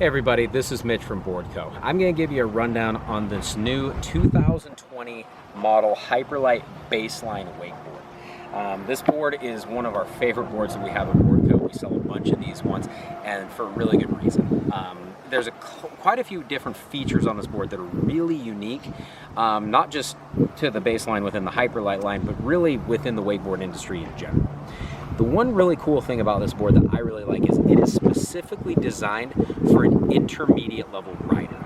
Hey everybody, this is Mitch from Board Co. I'm going to give you a rundown on this new 2020 model Hyperlite Baseline Wakeboard. This board is one of our favorite boards that we have at Board Co. We sell a bunch of these ones, and for a really good reason. There's quite a few different features on this board that are really unique, not just to the Baseline within the Hyperlite line, but really within the wakeboard industry in general. The one really cool thing about this board that I really like is it is specifically designed for an intermediate level rider.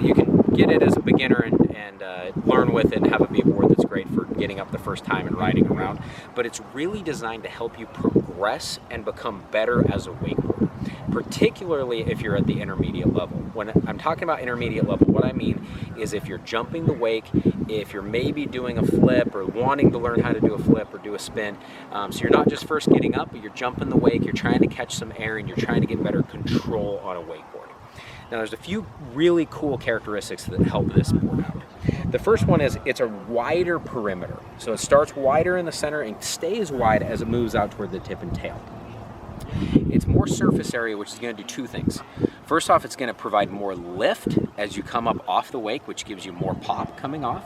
You can get it as a beginner and learn with it and have it be a board that's great for getting up the first time and riding around, but it's really designed to help you progress and become better as a wakeboarder, particularly if you're at the intermediate level. When I'm talking about intermediate level, what I mean is if you're jumping the wake, if you're maybe doing a flip or wanting to learn how to do a flip or do a spin, so you're not just first getting up, but you're jumping the wake, you're trying to catch some air, and you're trying to get better control on a wakeboard. Now there's a few really cool characteristics that help this board out. The first one is it's a wider perimeter. So it starts wider in the center and stays wide as it moves out toward the tip and tail. It's more surface area, which is going to do two things. First off, it's going to provide more lift as you come up off the wake, which gives you more pop coming off.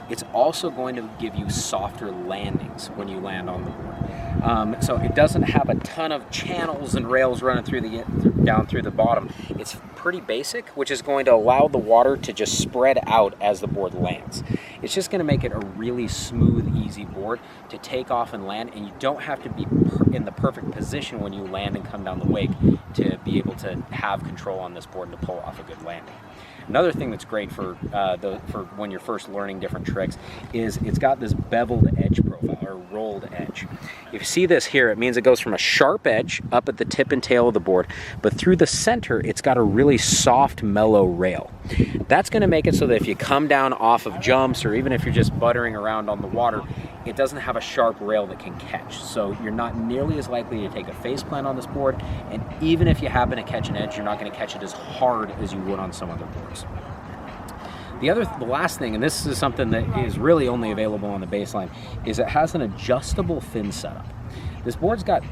It's also going to give you softer landings when you land on the board. So it doesn't have a ton of channels and rails running down through the bottom. It's pretty basic, which is going to allow the water to just spread out as the board lands. It's just going to make it a really smooth, easy board to take off and land, and you don't have to be in the perfect position when you land and come down the wake to be able to have control on this board and to pull off a good landing. Another thing that's great for when you're first learning different tricks is it's got this beveled edge profile, or rolled edge. If you see this here, it means it goes from a sharp edge up at the tip and tail of the board, but through the center, it's got a really soft, mellow rail. That's going to make it so that if you come down off of jumps, or even if you're just buttering around on the water, it doesn't have a sharp rail that can catch. So you're not nearly as likely to take a face plant on this board, and even if you happen to catch an edge, you're not going to catch it as hard as you would on some other boards. The last thing, and this is something that is really only available on the Baseline, is it has an adjustable fin setup. This board's got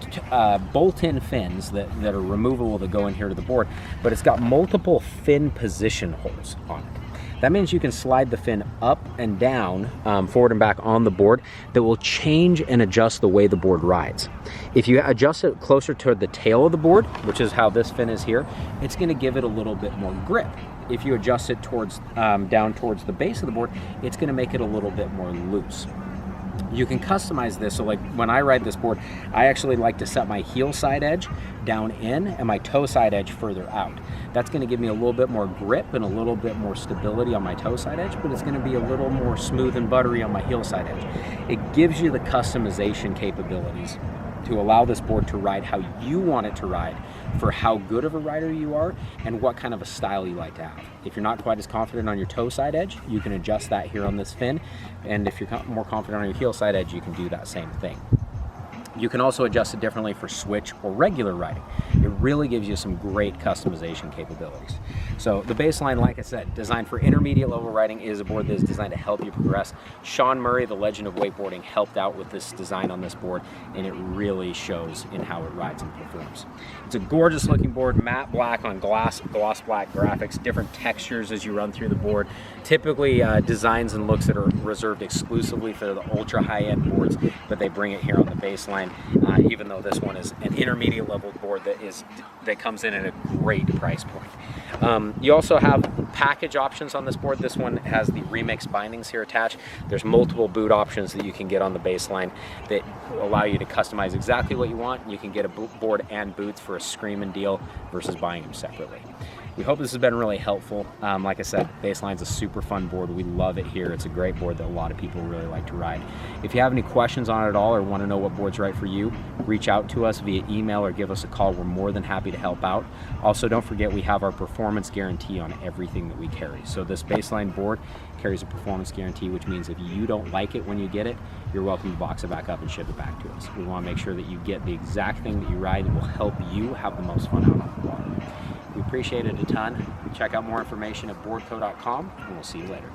bolt-in fins that are removable that go in here to the board, but it's got multiple fin position holes on it. That means you can slide the fin up and down, forward and back on the board, that will change and adjust the way the board rides. If you adjust it closer to the tail of the board, which is how this fin is here, it's going to give it a little bit more grip. If you adjust it towards down towards the base of the board, it's going to make it a little bit more loose. You can customize this, so like when I ride this board, I actually like to set my heel side edge down in and my toe side edge further out. That's going to give me a little bit more grip and a little bit more stability on my toe side edge, but it's going to be a little more smooth and buttery on my heel side edge. It gives you the customization capabilities to allow this board to ride how you want it to ride, for how good of a rider you are and what kind of a style you like to have. If you're not quite as confident on your toe side edge, you can adjust that here on this fin, and if you're more confident on your heel side edge, you can do that same thing. You can also adjust it differently for switch or regular riding. It really gives you some great customization capabilities. So the Baseline, like I said, designed for intermediate level riding, is a board that is designed to help you progress. Shaun Murray, the legend of wakeboarding, helped out with this design on this board, and it really shows in how it rides and performs. It's a gorgeous looking board, matte black on gloss black graphics, different textures as you run through the board. Typically designs and looks that are reserved exclusively for the ultra high-end boards, but they bring it here on the Baseline. Even though this one is an intermediate level board that comes in at a great price point. You also have package options on this board. This one has the remix bindings here attached. There's multiple boot options that you can get on the Baseline that allow you to customize exactly what you want. You can get a board and boots for a screaming deal versus buying them separately. We hope this has been really helpful. Like I said, Baseline's a super fun board. We love it here. It's a great board that a lot of people really like to ride. If you have any questions on it at all or want to know what board's right for you, reach out to us via email or give us a call. We're more than happy to help out. Also, don't forget we have our performance guarantee on everything that we carry. So this Baseline board carries a performance guarantee, which means if you don't like it when you get it, you're welcome to box it back up and ship it back to us. We want to make sure that you get the exact thing that you ride that will help you have the most fun out on the water. We appreciate it a ton. Check out more information at boardco.com, and we'll see you later.